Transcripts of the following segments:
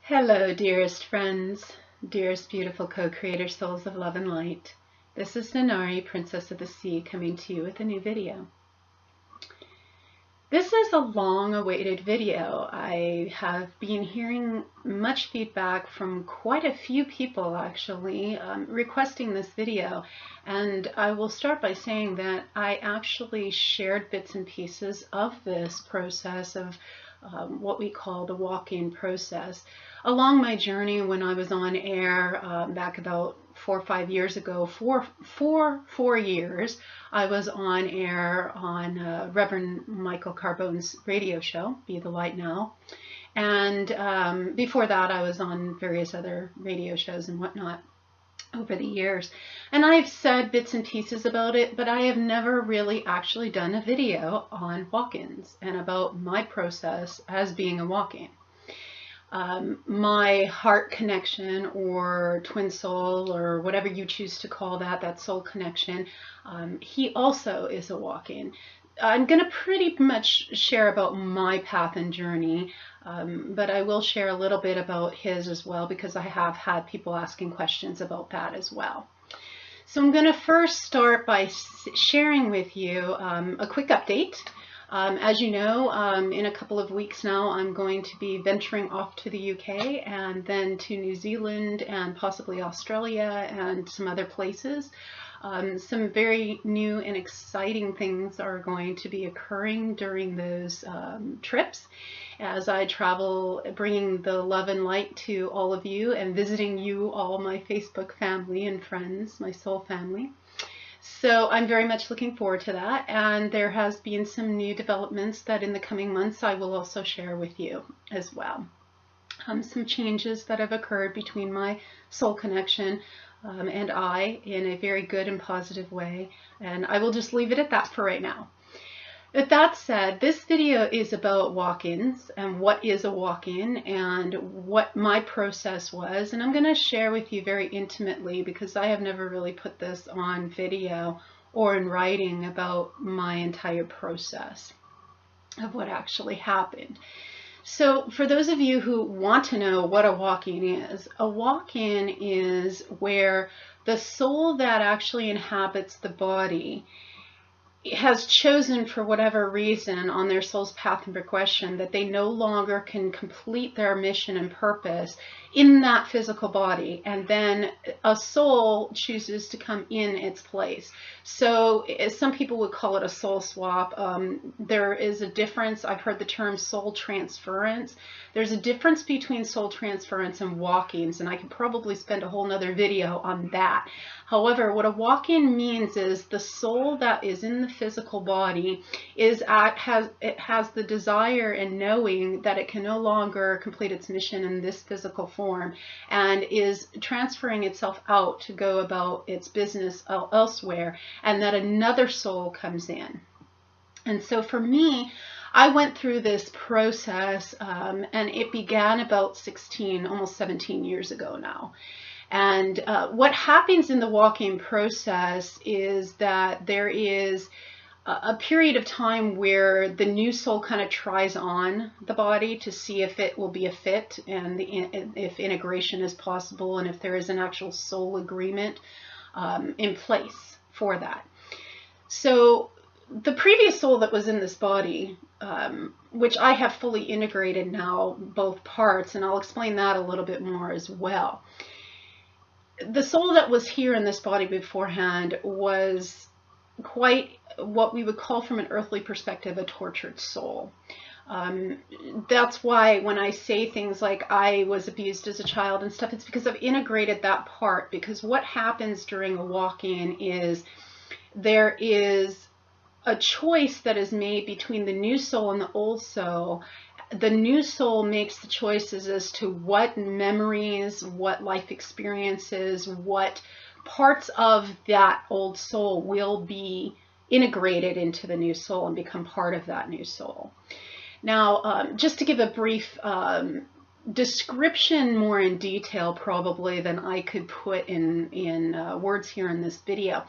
Hello, dearest friends, dearest beautiful co-creator souls of love and light. This is Nanari, Princess of the Sea, coming to you with a new video. This is a long-awaited video. I have been hearing much feedback from quite a few people actually requesting this video, and I will start by saying that I actually shared bits and pieces of this process of what we call the walk-in process along my journey when I was on air back about 4 or 5 years ago. For 4 years, I was on air on Reverend Michael Carbone's radio show, Be the Light Now. And before that, I was on various other radio shows and whatnot over the years. And I've said bits and pieces about it, but I have never really actually done a video on walk-ins and about my process as being a walk-in. My heart connection or twin soul or whatever you choose to call that soul connection, he also is a walk-in. I'm going to pretty much share about my path and journey, but I will share a little bit about his as well because I have had people asking questions about that as well. So I'm going to first start by sharing with you a quick update. As you know, in a couple of weeks now, I'm going to be venturing off to the UK and then to New Zealand and possibly Australia and some other places. Some very new and exciting things are going to be occurring during those trips as I travel, bringing the love and light to all of you and visiting you all, my Facebook family and friends, my soul family. So I'm very much looking forward to that, and there has been some new developments that in the coming months I will also share with you as well. Some changes that have occurred between my soul connection and I in a very good and positive way, and I will just leave it at that for right now. With that said, this video is about walk-ins and what is a walk-in and what my process was, and I'm going to share with you very intimately because I have never really put this on video or in writing about my entire process of what actually happened. So for those of you who want to know what a walk-in is, a walk-in is where the soul that actually inhabits the body has chosen for whatever reason on their soul's path and progression that they no longer can complete their mission and purpose in that physical body, and then a soul chooses to come in its place. So some people would call it a soul swap. There is a difference. I've heard the term soul transference. There's a difference between soul transference and walk-ins, and I could probably spend a whole nother video on that. However, what a walk-in means is the soul that is in the physical body has the desire and knowing that it can no longer complete its mission in this physical form and is transferring itself out to go about its business elsewhere, and that another soul comes in. And so for me, I went through this process and it began about 16, almost 17 years ago now. And what happens in the walk-in process is that there is a period of time where the new soul kind of tries on the body to see if it will be a fit and if integration is possible and if there is an actual soul agreement in place for that. So the previous soul that was in this body, which I have fully integrated now, both parts, and I'll explain that a little bit more as well. The soul that was here in this body beforehand was quite what we would call from an earthly perspective a tortured soul. That's why when I say things like I was abused as a child and stuff, it's because I've integrated that part, because what happens during a walk-in is there is a choice that is made between the new soul and the old soul. The new soul makes the choices as to what memories, what life experiences, what parts of that old soul will be integrated into the new soul and become part of that new soul. Now, just to give a brief description more in detail probably than I could put in words here in this video.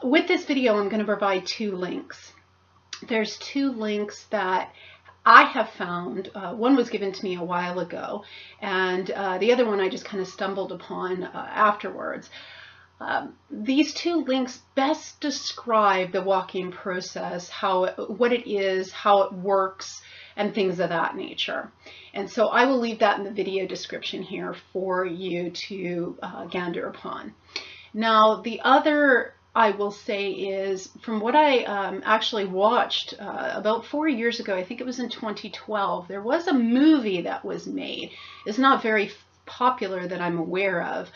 With this video, I'm going to provide 2 links. There's 2 links that I have found, one was given to me a while ago, and the other one I just kind of stumbled upon afterwards. These two links best describe the walk-in process, what it is, how it works, and things of that nature. And so I will leave that in the video description here for you to gander upon. Now, the other I will say is, from what I actually watched about 4 years ago, I think it was in 2012, there was a movie that was made. It's not very popular that I'm aware of,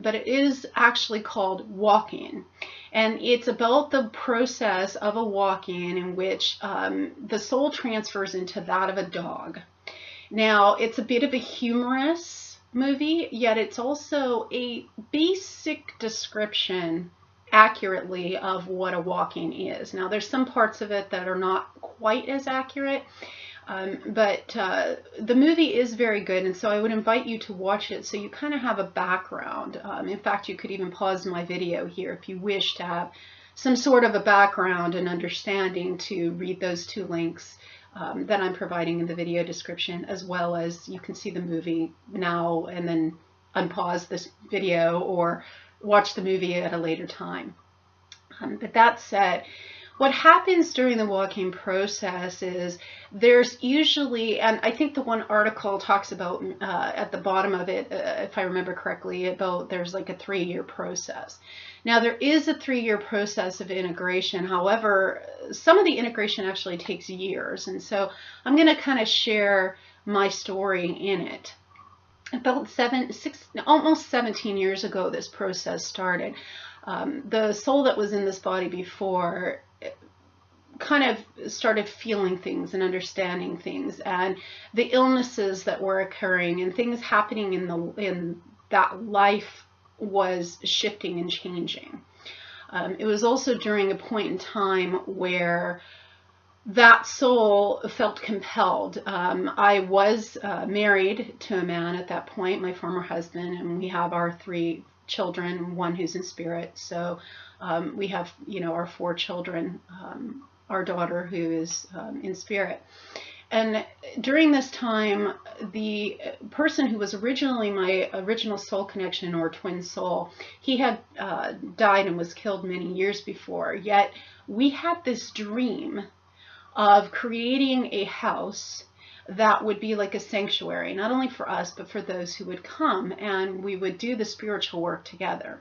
but it is actually called Walk-In. And it's about the process of a walk-in in which the soul transfers into that of a dog. Now, it's a bit of a humorous movie, yet it's also a basic description accurately of what a walk-in is. Now, there's some parts of it that are not quite as accurate, but the movie is very good, and so I would invite you to watch it so you kind of have a background. In fact, you could even pause my video here if you wish to have some sort of a background and understanding to read those two links that I'm providing in the video description, as well as you can see the movie now and then unpause this video or watch the movie at a later time. But that said, what happens during the walk-in process is there's usually, and I think the one article talks about at the bottom of it, if I remember correctly, about there's like a 3-year process. Now, there is a 3-year process of integration. However, some of the integration actually takes years. And so I'm going to kind of share my story in it. About almost 17 years ago, this process started. The soul that was in this body before kind of started feeling things and understanding things, and the illnesses that were occurring and things happening in that life was shifting and changing. It was also during a point in time where that soul felt compelled. I was married to a man at that point, my former husband, and we have our 3 children, one who's in spirit. So we have, our 4 children, our daughter who is in spirit. And during this time, the person who was originally my original soul connection or twin soul, he had died and was killed many years before. Yet we had this dream of creating a house that would be like a sanctuary, not only for us, but for those who would come, and we would do the spiritual work together.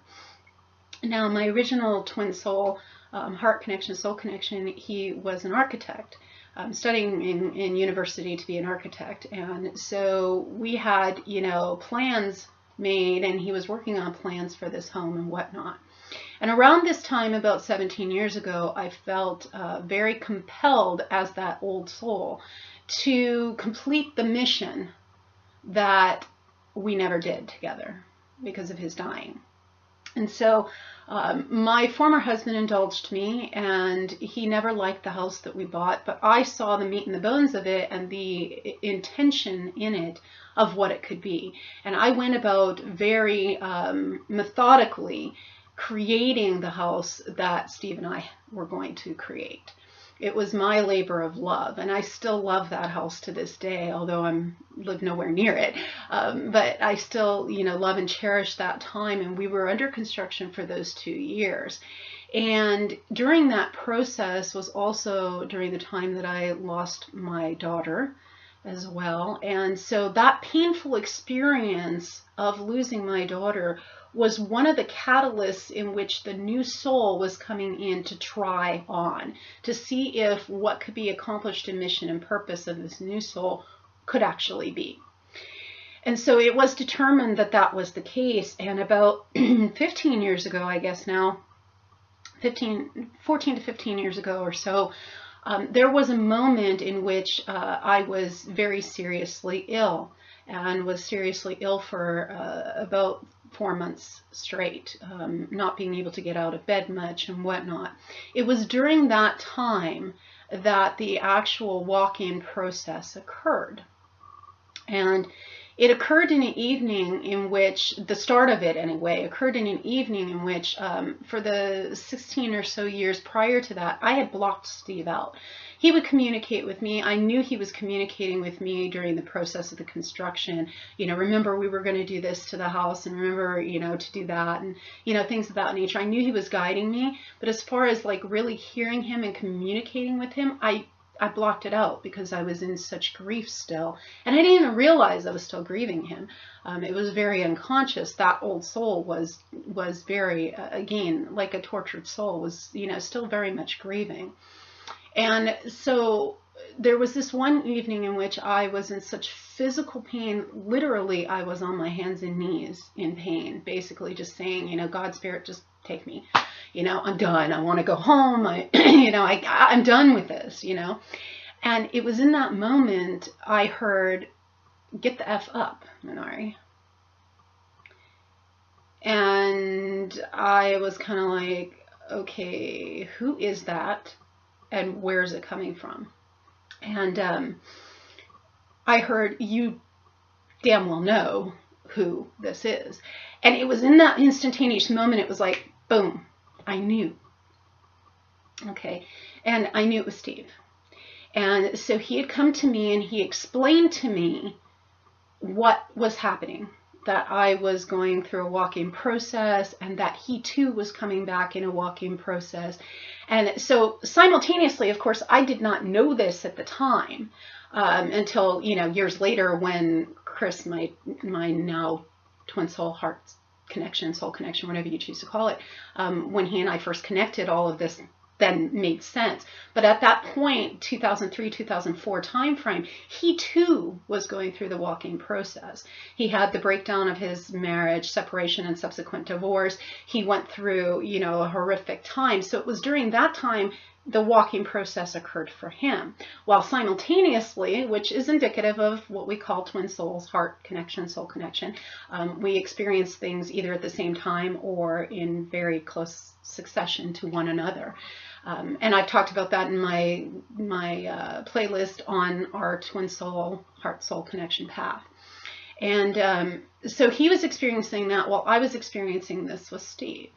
Now, my original twin soul, heart connection, soul connection, he was an architect, studying in university to be an architect. And so we had, plans made, and he was working on plans for this home and whatnot. And around this time, about 17 years ago, I felt very compelled as that old soul to complete the mission that we never did together because of his dying. And so my former husband indulged me, and he never liked the house that we bought, but I saw the meat and the bones of it and the intention in it of what it could be. And I went about very methodically creating the house that Steve and I were going to create. It was my labor of love, and I still love that house to this day, although I live nowhere near it. But I still, love and cherish that time, and we were under construction for those 2 years. And during that process was also during the time that I lost my daughter as well. And so that painful experience of losing my daughter was one of the catalysts in which the new soul was coming in to try on, to see if what could be accomplished in mission and purpose of this new soul could actually be. And so it was determined that that was the case. And about 15 years ago, I guess now, 14 to 15 years ago or so, there was a moment in which I was very seriously ill, and was seriously ill for about 4 months straight, not being able to get out of bed much and whatnot. It was during that time that the actual walk-in process occurred. And it occurred in an evening in which, the start of it anyway, occurred in an evening in which, for the 16 or so years prior to that, I had blocked Steve out. He would communicate with me. I knew he was communicating with me during the process of the construction. Remember, we were going to do this to the house, and remember, to do that, and, things of that nature. I knew he was guiding me, but as far as like really hearing him and communicating with him, I blocked it out because I was in such grief still. And I didn't even realize I was still grieving him. It was very unconscious. That old soul was very, again, like a tortured soul, was, still very much grieving. And so there was this one evening in which I was in such physical pain. Literally, I was on my hands and knees in pain, basically just saying, God, Spirit, just take me. I'm done. I want to go home. I'm done with this, And it was in that moment I heard, get the F up, Minari. And I was kind of like, okay, who is that? And where is it coming from? And I heard, you damn well know who this is. And it was in that instantaneous moment, it was like, boom, I knew. Okay. And I knew it was Steve. And so he had come to me and he explained to me what was happening, that I was going through a walk-in process and that he too was coming back in a walk-in process. And so simultaneously, of course, I did not know this at the time until, years later when Chris, my now twin soul heart connection, soul connection, whatever you choose to call it, when he and I first connected, all of this then made sense. But at that point, 2003, 2004 timeframe, he too was going through the walk-in process. He had the breakdown of his marriage, separation, and subsequent divorce. He went through, a horrific time. So it was during that time the walk-in process occurred for him, while simultaneously, which is indicative of what we call twin souls, heart connection, soul connection, we experience things either at the same time or in very close succession to one another. And I've talked about that in my playlist on our twin soul, heart soul connection path. And so he was experiencing that while I was experiencing this with Steve.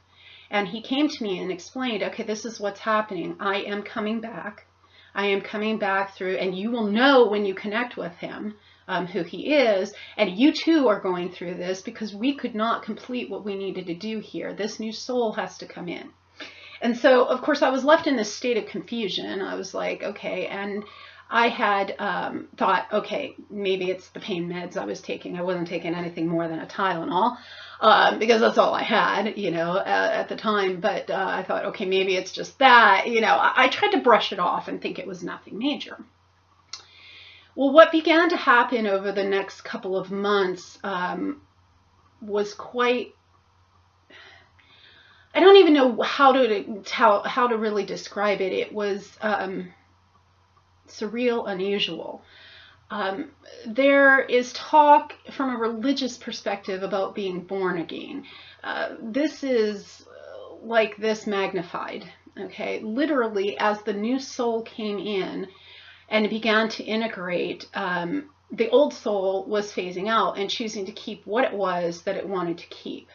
And he came to me and explained, okay, this is what's happening. I am coming back. I am coming back through, and you will know when you connect with him who he is. And you too are going through this because we could not complete what we needed to do here. This new soul has to come in. And so, of course, I was left in this state of confusion. I was like, okay. And I had thought, okay, maybe it's the pain meds I was taking. I wasn't taking anything more than a Tylenol because that's all I had, at the time. But I thought, okay, maybe it's just that. I tried to brush it off and think it was nothing major. Well, what began to happen over the next couple of months was quite, I don't even know how to really describe it. It was surreal, unusual. There is talk from a religious perspective about being born again. This is like this magnified, okay? Literally, as the new soul came in and began to integrate, the old soul was phasing out and choosing to keep what it was that it wanted to keep.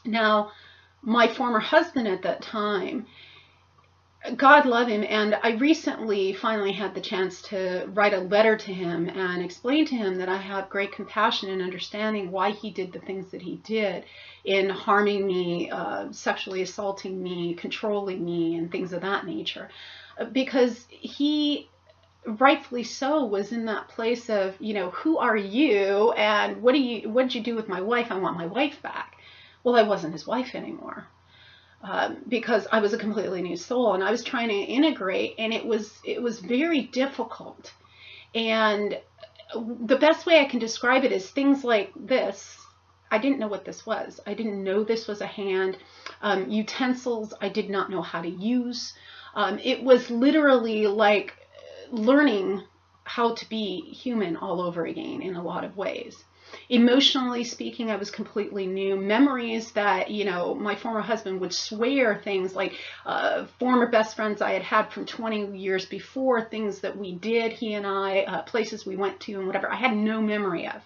Now, my former husband at that time, God love him, and I recently finally had the chance to write a letter to him and explain to him that I have great compassion and understanding why he did the things that he did in harming me, sexually assaulting me, controlling me, and things of that nature. Because he, rightfully so, was in that place of, who are you and what did you do with my wife? I want my wife back. Well, I wasn't his wife anymore. Because I was a completely new soul and I was trying to integrate, and it was very difficult. And the best way I can describe it is things like this. I didn't know what this was. I didn't know this was a hand. Utensils I did not know how to use. It was literally like learning how to be human all over again in a lot of ways. Emotionally speaking, I was completely new. Memories that, my former husband would swear things like former best friends I had from 20 years before, things that we did, he and I, places we went to and whatever, I had no memory of.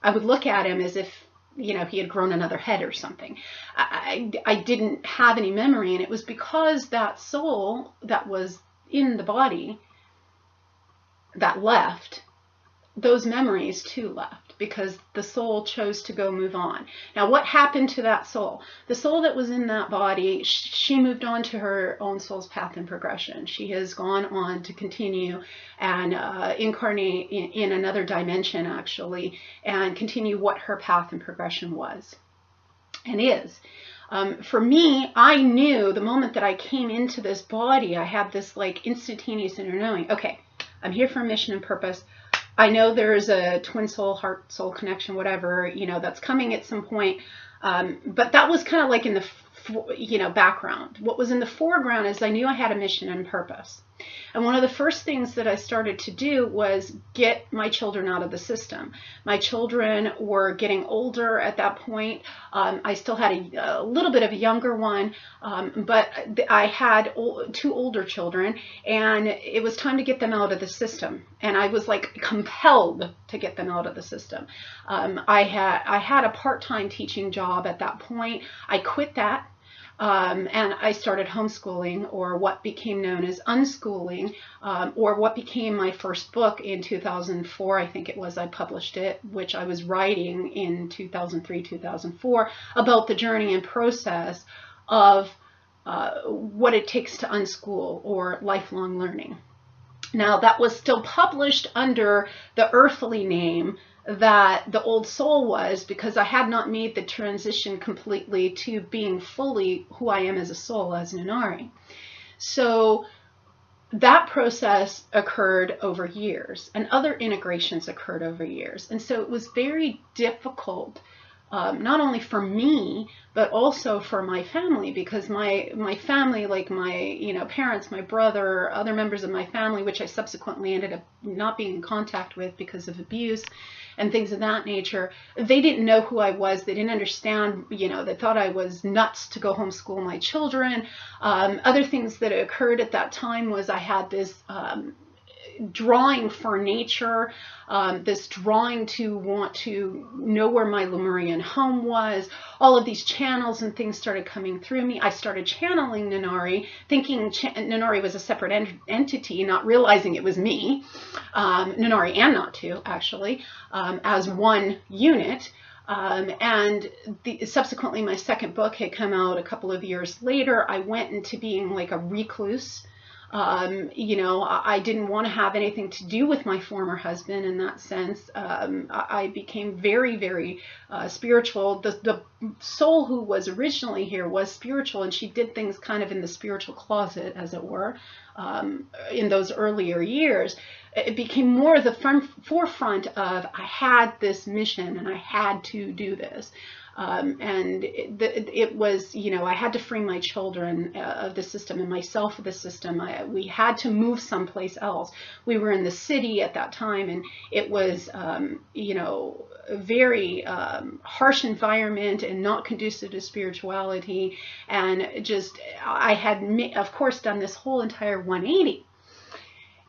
I would look at him as if, he had grown another head or something. I didn't have any memory, and it was because that soul that was in the body that left, those memories too left, because the soul chose to go move on. Now, what happened to that soul? The soul that was in that body, she moved on to her own soul's path and progression. She has gone on to continue and incarnate in another dimension, actually, and continue what her path and progression was and is. For me, I knew the moment that I came into this body, I had this like instantaneous inner knowing. Okay, I'm here for a mission and purpose. I know there's a twin soul, heart soul connection, whatever, that's coming at some point. But that was kind of like in the, background. What was in the foreground is I knew I had a mission and purpose. And one of the first things that I started to do was get my children out of the system. My children were getting older at that point. I still had a little bit of a younger one, but I had two older children, and it was time to get them out of the system. And I was like compelled to get them out of the system. I had a part-time teaching job at that point. I quit that. And I started homeschooling, or what became known as unschooling, or what became my first book in 2004, I think it was. I published it, which I was writing in 2003, 2004, about the journey and process of what it takes to unschool, or lifelong learning. Now, that was still published under the earthly name that the old soul was, because I had not made the transition completely to being fully who I am as a soul, as Nanari. So that process occurred over years, and other integrations occurred over years. And so it was very difficult, not only for me, but also for my family, because my family, like my parents, my brother, other members of my family, which I subsequently ended up not being in contact with because of abuse and things of that nature, they didn't know who I was. They didn't understand, they thought I was nuts to go homeschool my children. Other things that occurred at that time was I had this drawing for nature, this drawing to want to know where my Lemurian home was. All of these channels and things started coming through me. I started channeling Nanari, thinking Nanari was a separate entity, not realizing it was me, Nanari and Natu, actually, as one unit. And subsequently, my second book had come out a couple of years later. I went into being like a recluse. I didn't want to have anything to do with my former husband in that sense. I became very, very spiritual. The soul who was originally here was spiritual, and she did things kind of in the spiritual closet, as it were, in those earlier years. It became more the forefront of, I had this mission and I had to do this. And it was, I had to free my children of the system and myself of the system. We had to move someplace else. We were in the city at that time, and it was, a very harsh environment and not conducive to spirituality. And just, I had, of course, done this whole entire 180.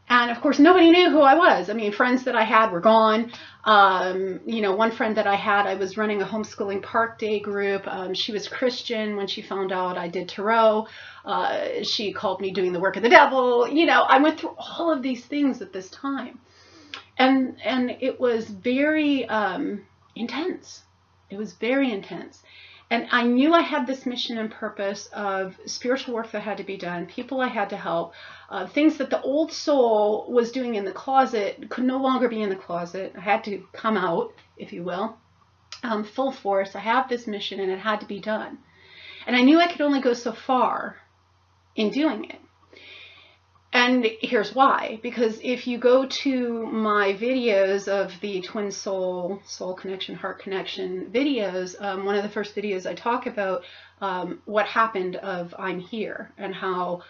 And of course, nobody knew who I was. I mean, friends that I had were gone. One friend that I had, I was running a homeschooling park day group. She was Christian. When she found out I did tarot, she called me doing the work of the devil. I went through all of these things at this time. And it was very intense. It was very intense. And I knew I had this mission and purpose of spiritual work that had to be done, people I had to help, things that the old soul was doing in the closet could no longer be in the closet. I had to come out, if you will, full force. I have this mission and it had to be done. And I knew I could only go so far in doing it. And here's why. Because if you go to my videos of the twin soul connection, heart connection videos, one of the first videos I talk about what happened of I'm here and how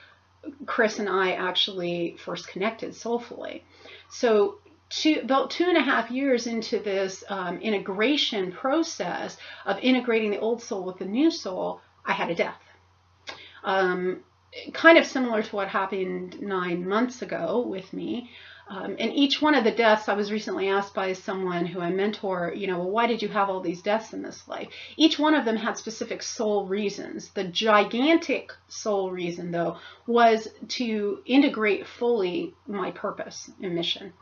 Chris and I actually first connected soulfully. So about 2.5 years into this integration process of integrating the old soul with the new soul, I had a death. Kind of similar to what happened 9 months ago with me. And each one of the deaths, I was recently asked by someone who I mentor, well, why did you have all these deaths in this life? Each one of them had specific soul reasons. The gigantic soul reason, though, was to integrate fully my purpose and mission.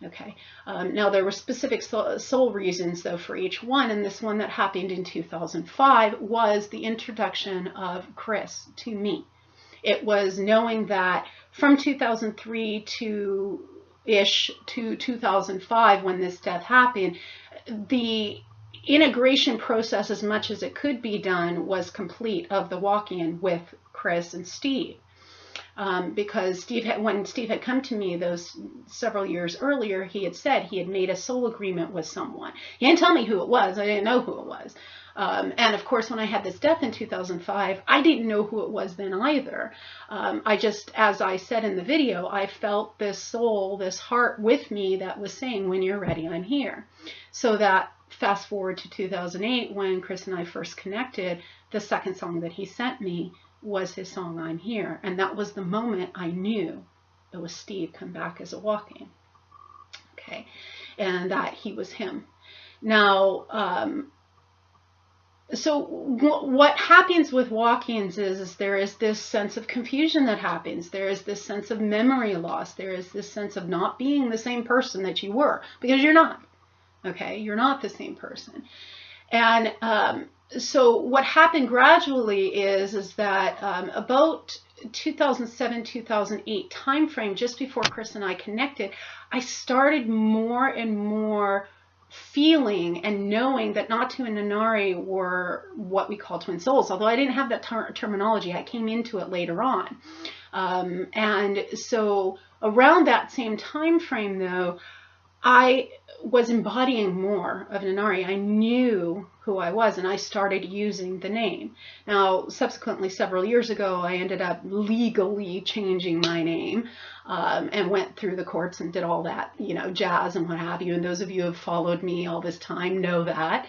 Okay. Now, there were specific soul reasons, though, for each one, and this one that happened in 2005 was the introduction of Chris to me. It was knowing that from 2003 to 2005, when this death happened, the integration process, as much as it could be done, was complete of the walk-in with Chris and Steve. Because when Steve had come to me those several years earlier, he had said he had made a soul agreement with someone. He didn't tell me who it was. I didn't know who it was. And of course, when I had this death in 2005, I didn't know who it was then either. I just, as I said in the video, I felt this soul, this heart with me that was saying, when you're ready, I'm here. So that fast forward to 2008, when Chris and I first connected, the second song that he sent me was his song, I'm Here. And that was the moment I knew it was Steve come back as a walk-in. Okay. And that he was him. Now, so what happens with walk-ins is there is this sense of confusion that happens. There is this sense of memory loss. There is this sense of not being the same person that you were, because you're not. Okay. You're not the same person. And, so what happened gradually is that about 2007, 2008 timeframe, just before Chris and I connected, I started more and more feeling and knowing that Natu and Inari were what we call twin souls. Although I didn't have that terminology, I came into it later on. And so around that same time frame, though, I was embodying more of an Inari. I knew who I was, and I started using the name. Now, subsequently, several years ago, I ended up legally changing my name and went through the courts and did all that, jazz and what have you. And those of you who have followed me all this time know that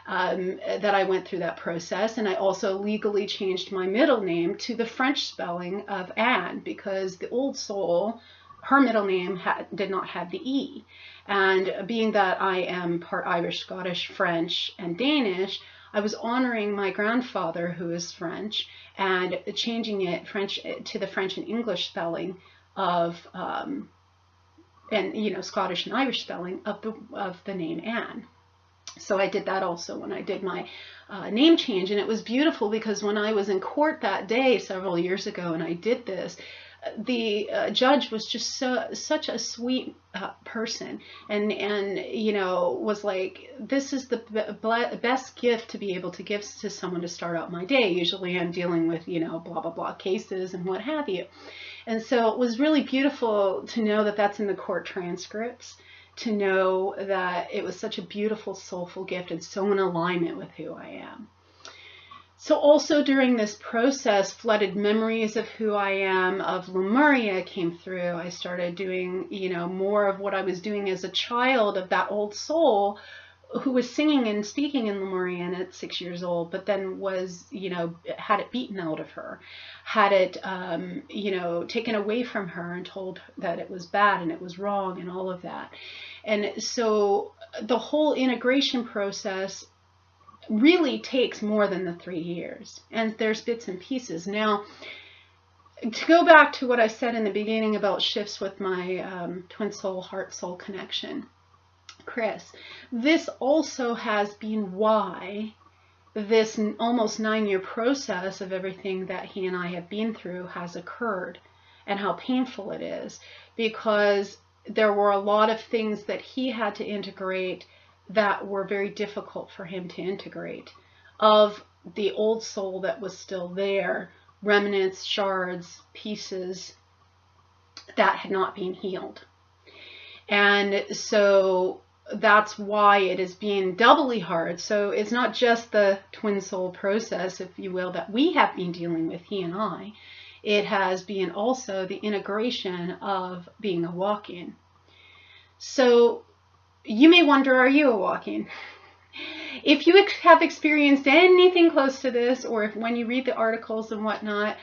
I went through that process. And I also legally changed my middle name to the French spelling of Anne, because the old soul, her middle name did not have the E. And being that I am part Irish, Scottish, French, and Danish, I was honoring my grandfather, who is French, and changing it to the French and English spelling of, Scottish and Irish spelling of the name Anne. So I did that also when I did my name change, and it was beautiful because when I was in court that day several years ago and I did this, the judge was just such a sweet person, and was like, this is the best gift to be able to give to someone to start out my day. Usually I'm dealing with blah blah blah cases and what have you, and so it was really beautiful to know that that's in the court transcripts, to know that it was such a beautiful, soulful gift and so in alignment with who I am. So also during this process, flooded memories of who I am, of Lemuria, came through. I started doing, more of what I was doing as a child of that old soul who was singing and speaking in Lemurian at 6 years old, but then was, had it beaten out of her, had it, taken away from her and told that it was bad and it was wrong and all of that. And so the whole integration process really takes more than the 3 years, and there's bits and pieces. Now, to go back to what I said in the beginning about shifts with my twin soul, heart soul connection, Chris, this also has been why this almost 9-year process of everything that he and I have been through has occurred, and how painful it is, because there were a lot of things that he had to integrate that were very difficult for him to integrate, of the old soul that was still there, remnants, shards, pieces that had not been healed. And so that's why it is being doubly hard. So it's not just the twin soul process, if you will, that we have been dealing with, he and I. It has been also the integration of being a walk-in. So you may wonder, are you a walk-in? If you have experienced anything close to this, or if when you read the articles and whatnot,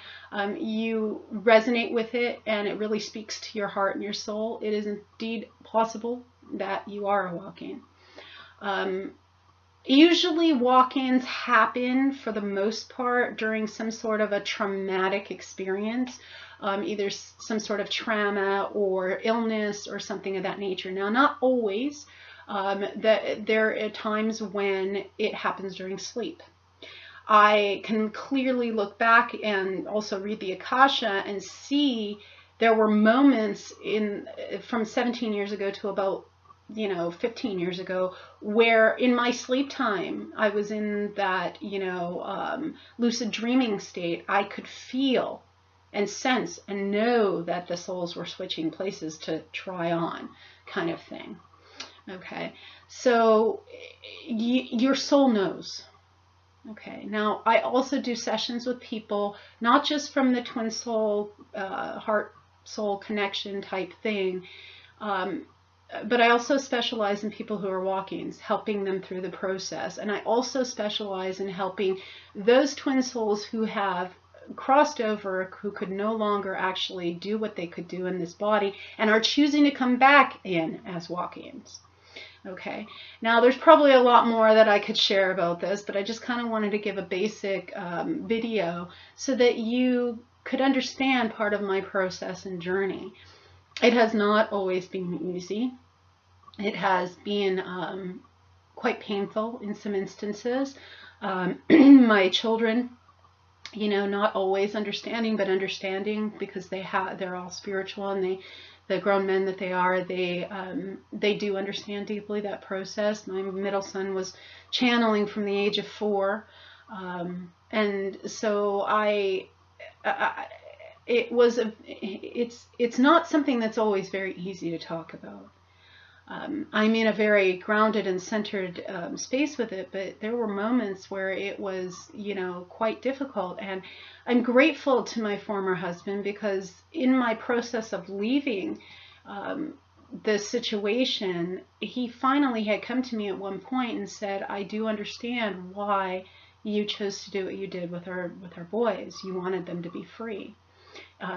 you resonate with it and it really speaks to your heart and your soul, it is indeed possible that you are a walk-in. Usually walk-ins happen for the most part during some sort of a traumatic experience, either some sort of trauma or illness or something of that nature. Now, not always. There are times when it happens during sleep. I can clearly look back and also read the Akasha and see there were moments from 17 years ago to about 15 years ago, where in my sleep time, I was in that, lucid dreaming state. I could feel and sense and know that the souls were switching places to try on, kind of thing. Okay, so your soul knows. Okay, now I also do sessions with people, not just from the twin soul, heart soul connection type thing, but I also specialize in people who are walk-ins, helping them through the process. And I also specialize in helping those twin souls who have crossed over, who could no longer actually do what they could do in this body and are choosing to come back in as walk-ins. Okay, now there's probably a lot more that I could share about this, but I just kind of wanted to give a basic video so that you could understand part of my process and journey. It has not always been easy. It has been quite painful in some instances. My children, not always understanding, but understanding, because they're all spiritual, and the grown men that they are, they do understand deeply that process. My middle son was channeling from the age of 4, and so it's not something that's always very easy to talk about. I'm in a very grounded and centered space with it, but there were moments where it was, quite difficult. And I'm grateful to my former husband, because in my process of leaving the situation, he finally had come to me at one point and said, I do understand why you chose to do what you did with our boys. You wanted them to be free.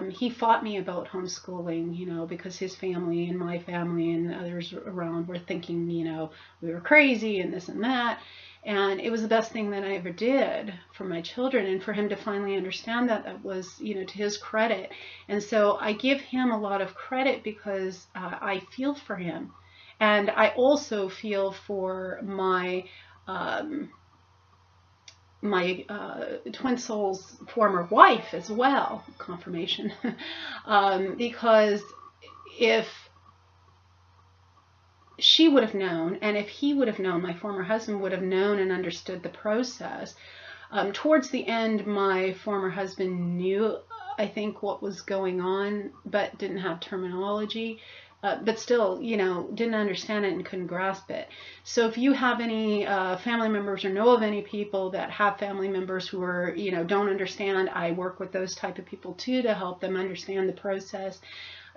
He fought me about homeschooling, because his family and my family and others around were thinking, we were crazy and this and that. And it was the best thing that I ever did for my children. And for him to finally understand that was, to his credit. And so I give him a lot of credit, because I feel for him. And I also feel for my twin soul's former wife as well, confirmation, because if she would have known, and if he would have known, my former husband would have known and understood the process. Towards the end, my former husband knew, I think, what was going on, but didn't have terminology. But still, didn't understand it and couldn't grasp it. So if you have any family members or know of any people that have family members who are, don't understand, I work with those type of people too, to help them understand the process.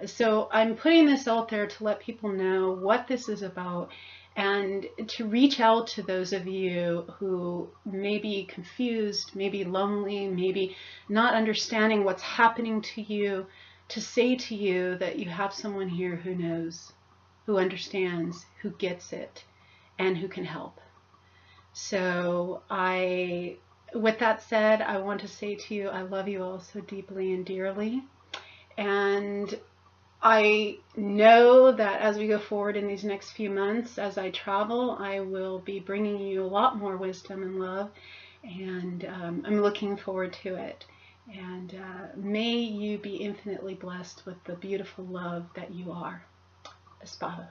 So I'm putting this out there to let people know what this is about, and to reach out to those of you who may be confused, maybe lonely, maybe not understanding what's happening to you, to say to you that you have someone here who knows, who understands, who gets it, and who can help. So with that said, I want to say to you, I love you all so deeply and dearly. And I know that as we go forward in these next few months, as I travel, I will be bringing you a lot more wisdom and love. And I'm looking forward to it. And may you be infinitely blessed with the beautiful love that you are. Espada.